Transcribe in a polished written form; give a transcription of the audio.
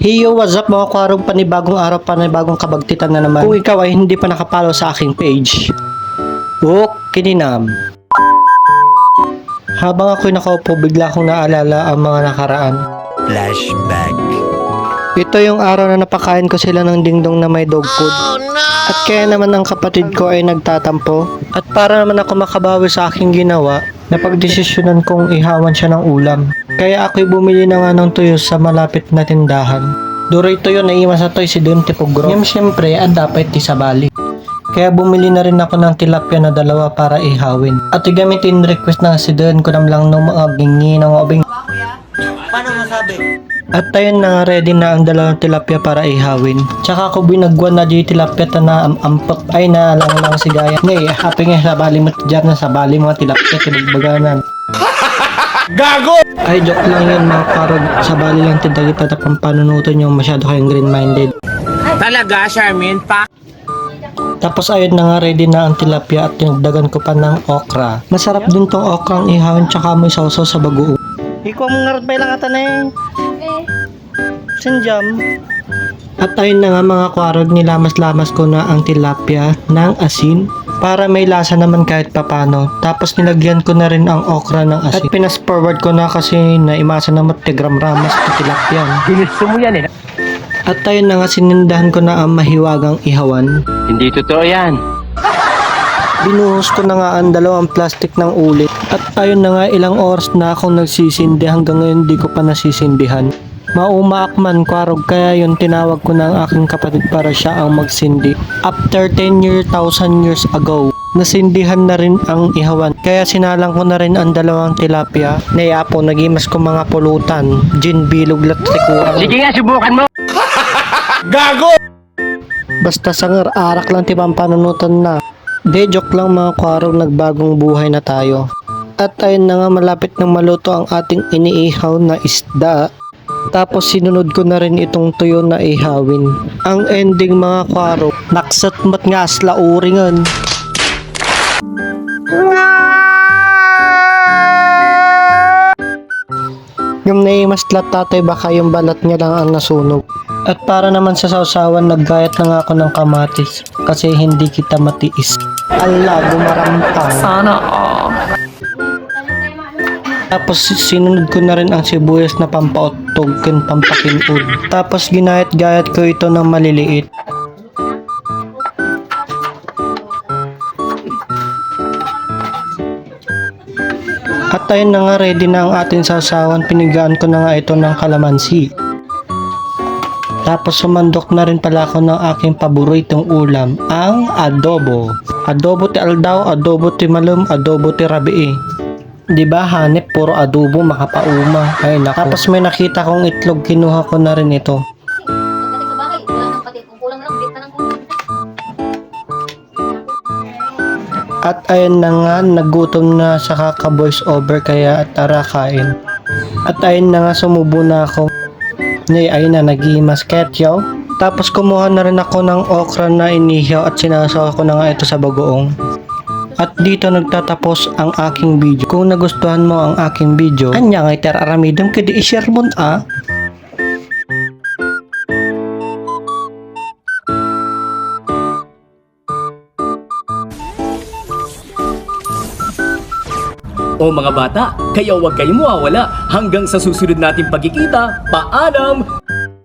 Hiyo, what's up mga kwarong, panibagong araw, panibagong kabagtitan na naman. Kung ikaw ay hindi pa nakapalo sa aking page, kininam. Habang ako'y nakaupo, bigla kong naalala ang mga nakaraan. Flashback. Ito yung araw na napakain ko sila ng dingdong na may dog food. At kaya naman ang kapatid ko ay nagtatampo. At para naman ako makabawi sa aking ginawa, napagdesisyonan kong ihawan siya ng ulam. Kaya ako'y bumili na nga ng tuyo sa malapit na tindahan. Duroy tuyo na iwan sa toy si Don Tipogro. Yung siyempre, dapat isabali. Kaya bumili na rin ako ng tilapia na 2 para ihawin. At igamitin request na si Don ko lang ng mga gingi ng obing. Paano masabi? At ayun na nga, ready na ang 2 tilapia para ihawin. Tsaka ako binagwan na di tilapia na ampap ay na lang si Gaya. Ngay, happy nga sabali mo dyan na sabali mga tilapia tinugbaganan. Gago! Ay, joke lang yun mga karog. Sabali lang tinda kita tapang panunutan yung masyado kayong green-minded. Talaga, Charmin? Tapos ayun na nga, ready na ang tilapia at tinagdagan ko pa ng okra. Masarap din tong okrang ihawin tsaka may sausaw sa bagoong. Ikaw mong ngarat lang ata na eh. Sinjam. At ayun na nga mga kwarog, nilamas-lamas ko na ang tilapia ng asin para may lasa naman kahit papano. Tapos nilagyan ko na rin ang okra ng asin. At pinas-forward ko na kasi naimasa na matigram ramas na tilapia. Ginusto mo yan eh. At ayun na nga, sinindahan ko na ang mahiwagang ihawan. Hindi totoo yan. Binuhos ko na nga ang 2 plastic ng ulit. At ayun na nga, ilang oras na akong nagsisindi, hanggang ngayon di ko pa nasisindihan. Maumaak man kwarog, kaya yun tinawag ko na ang aking kapatid para siya ang magsindi. After 10 years, 1,000 years ago, nasindihan na rin ang ihawan. Kaya sinalang ko na rin ang 2 tilapia. Nayapo, nagimas ko mga pulutan, gin, bilog, latrikuan. Sige nga, subukan mo! Gago! Basta sangar-arak lang tibang panunutan na. De, joke lang mga kwarog, nagbagong buhay na tayo. At ayun na nga, malapit nang maluto ang ating iniihaw na isda. Tapos sinunod ko na rin itong tuyo na ihawin. Ang ending mga kwaro, naksat mat nga asla uringan. Yung naimaslat tatay, baka yung balat niya lang ang nasunog. At para naman sa sausawan, naggayat na nga ako ng kamatis kasi hindi kita matiis. Ala, gumarampang. Sana Tapos sinunod ko na rin ang sibuyas na pampautog ken pampakinod. Tapos ginayat-gayat ko ito ng maliliit. At ayun na nga, ready na ang ating sausawan. Pinigaan ko na nga ito ng kalamansi. Tapos sumandok na rin pala ako ng aking paboritong ulam, ang adobo. Adobo ti aldaw, adobo ti malum, adobo ti rabii. Diba hanep, puro adobo makapauma. Ay naku. Tapos may nakita kong itlog, kinuha ko na rin ito. At ayun na nga, nagutom na sa kaka-voice over, kaya tara kain. At ayun na nga, sumubo na ako. Ayun na, nag-iimas ketyaw. Tapos kumuha na rin ako ng okra na inihaw at sinasawa ko na nga ito sa bagoong. At dito nagtatapos ang aking video. Kung nagustuhan mo ang aking video, anya ngay teraramidam kedi i-share mo O mga bata, kaya huwag kayong mawawala hanggang sa susunod nating pagkikita. Paalam!